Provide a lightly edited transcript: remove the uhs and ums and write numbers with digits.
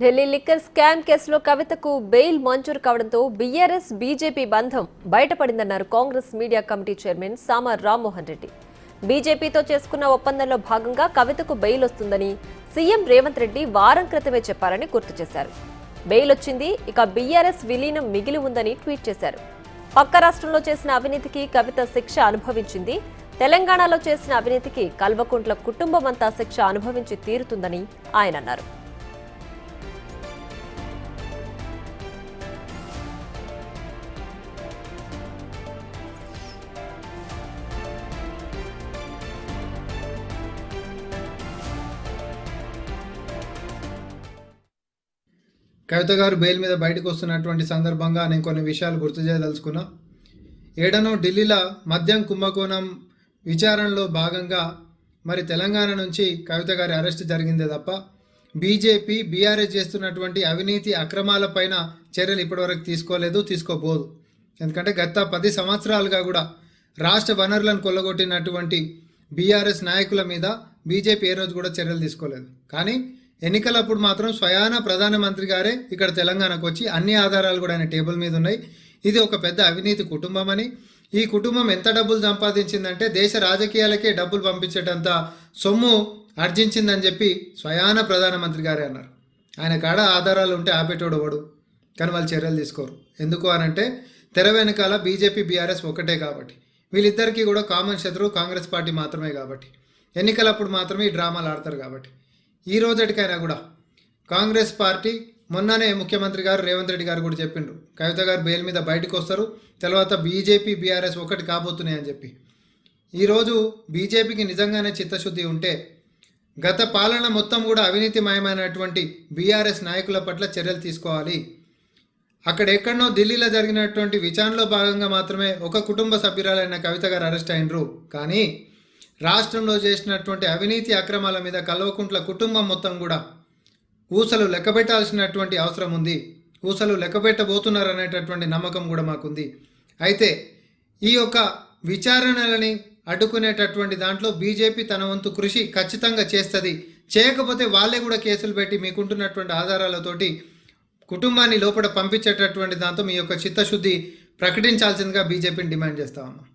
Delhi liquor scam కేసులో కవితకు bail మంజూరు కావడంతో బీఆర్ఎస్ బీజేపీ బంధం బయటపడిందన్నారు కాంగ్రెస్ మీడియా కమిటీ చైర్మన్ సామ రామ్మోహన్ రెడ్డి. బీజేపీతో చేసుకున్న ఒప్పందంలో భాగంగా కవితకు బెయిల్ వస్తుందని సీఎం రేవంత్ రెడ్డి వారం క్రితమే చెప్పారని గుర్తు చేశారు. బెయిల్ వచ్చింది, ఇక బీఆర్ఎస్ విలీనం మిగిలి ఉందని ట్వీట్ చేశారు. పక్క రాష్ట్రంలో చేసిన అవినీతికి కవిత శిక్ష అనుభవించింది. తెలంగాణలో చేసిన అవినీతికి కల్వకుంట్ల కుటుంబమంతా శిక్ష అనుభవించి తీరుతుందని ఆయన అన్నారు. కవిత గారు బెయిల్ మీద బయటకు వస్తున్నటువంటి సందర్భంగా నేను కొన్ని విషయాలు గుర్తు చేయదలుచుకున్నా. ఏడనో ఢిల్లీలో మద్యం కుంభకోణం విచారణలో భాగంగా మరి తెలంగాణ నుంచి కవిత గారి అరెస్ట్ జరిగిందే తప్ప బీజేపీ బీఆర్ఎస్ చేస్తున్నటువంటి అవినీతి అక్రమాలపైన చర్యలు ఇప్పటివరకు తీసుకోలేదు, తీసుకోబోదు. ఎందుకంటే గత 10 సంవత్సరాలుగా కూడా రాష్ట్ర వనరులను కొల్లగొట్టినటువంటి బీఆర్ఎస్ నాయకుల మీద బీజేపీ ఏ రోజు కూడా చర్యలు తీసుకోలేదు. కానీ ఎన్నికలప్పుడు మాత్రం స్వయాన ప్రధానమంత్రి గారే ఇక్కడ తెలంగాణకు వచ్చి అన్ని ఆధారాలు కూడా ఆయన టేబుల్ మీద ఉన్నాయి. ఇది ఒక పెద్ద అవినీతి కుటుంబం అని, ఈ కుటుంబం ఎంత డబ్బులు సంపాదించిందంటే దేశ రాజకీయాలకే డబ్బులు పంపించేటంత సొమ్ము ఆర్జించిందని చెప్పి స్వయాన ప్రధానమంత్రి గారే అన్నారు. ఆయన కాడ ఆధారాలు ఉంటే ఆపేటోడు వాడు, కానీ వాళ్ళు చర్యలు తీసుకోరు. ఎందుకు అనంటే తెర వెనకాల బీజేపీ బీఆర్ఎస్ ఒకటే కాబట్టి, వీళ్ళిద్దరికీ కూడా కామన్ శత్రువు కాంగ్రెస్ పార్టీ మాత్రమే కాబట్టి, ఎన్నికలప్పుడు మాత్రమే ఈ డ్రామాలు ఆడతారు కాబట్టి. ఈ రోజటికైనా కూడా కాంగ్రెస్ పార్టీ మొన్ననే ముఖ్యమంత్రి గారు రేవంత్ రెడ్డి గారు కూడా చెప్పిండ్రు, కవిత గారు బెయిల్ మీద బయటకు వస్తారు, తర్వాత బీజేపీ బీఆర్ఎస్ ఒకటి కాబోతున్నాయని చెప్పి. ఈరోజు బీజేపీకి నిజంగానే చిత్తశుద్ధి ఉంటే గత పాలన మొత్తం కూడా అవినీతిమయమైనటువంటి బీఆర్ఎస్ నాయకుల పట్ల చర్యలు తీసుకోవాలి. అక్కడ ఎక్కడనో ఢిల్లీలో జరిగినటువంటి విచారణలో భాగంగా మాత్రమే ఒక కుటుంబ సభ్యురాలైన కవిత గారు అరెస్ట్ అయినరు. కానీ రాష్ట్రంలో చేసినటువంటి అవినీతి అక్రమాల మీద కల్వకుంట్ల కుటుంబం మొత్తం కూడా ఊసలు లెక్కబెట్టాల్సినటువంటి అవసరం ఉంది. ఊసలు లెక్కబెట్టబోతున్నారు అనేటటువంటి నమ్మకం కూడా మాకుంది. అయితే ఈ యొక్క విచారణలని అడ్డుకునేటటువంటి దాంట్లో బీజేపీ తన వంతు కృషి ఖచ్చితంగా చేస్తుంది. చేయకపోతే వాళ్ళే కూడా కేసులు పెట్టి మీకుంటున్నటువంటి ఆధారాలతోటి కుటుంబాన్ని లోపల పంపించేటటువంటి దాంతో మీ యొక్క చిత్తశుద్ధి ప్రకటించాల్సిందిగా బీజేపీని డిమాండ్ చేస్తా ఉన్నాం.